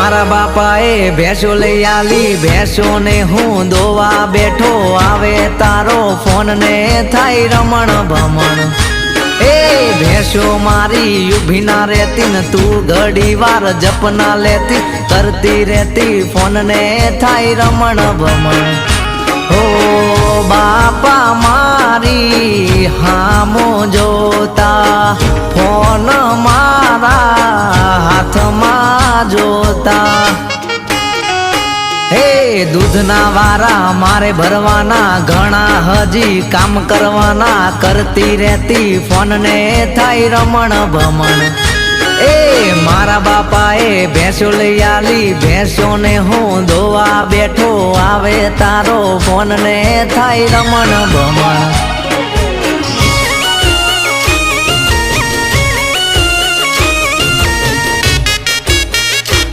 મારા બાપાએ ભેંસો લઈ આલી, ભેંસો ને હું દોવા બેઠો, આવે તારો ફોન ને થાય રમણ ભમણ। એ ભેંસો મારી ઊભી ના રહેતી ને તું ઘડી વાર જપના લેતી, કરતી રહેતી ફોન ને થાય રમણ ભમણ। ઓ બાપા મારી હામો જોતા, ફોન મારા હાથમાં જોતા। હે દૂધના વારા મારે ભરવાના, ઘણા હજી કામ કરવાના, કરતી રહેતી ફોન ને થાય રમણ ભમણ। એ મારા બાપાએ ભેંસો લઈ આલી, ભેંસો ને હું દોવા બેઠો, આવે તારો ફોન ને થાય રમણ ભમણ।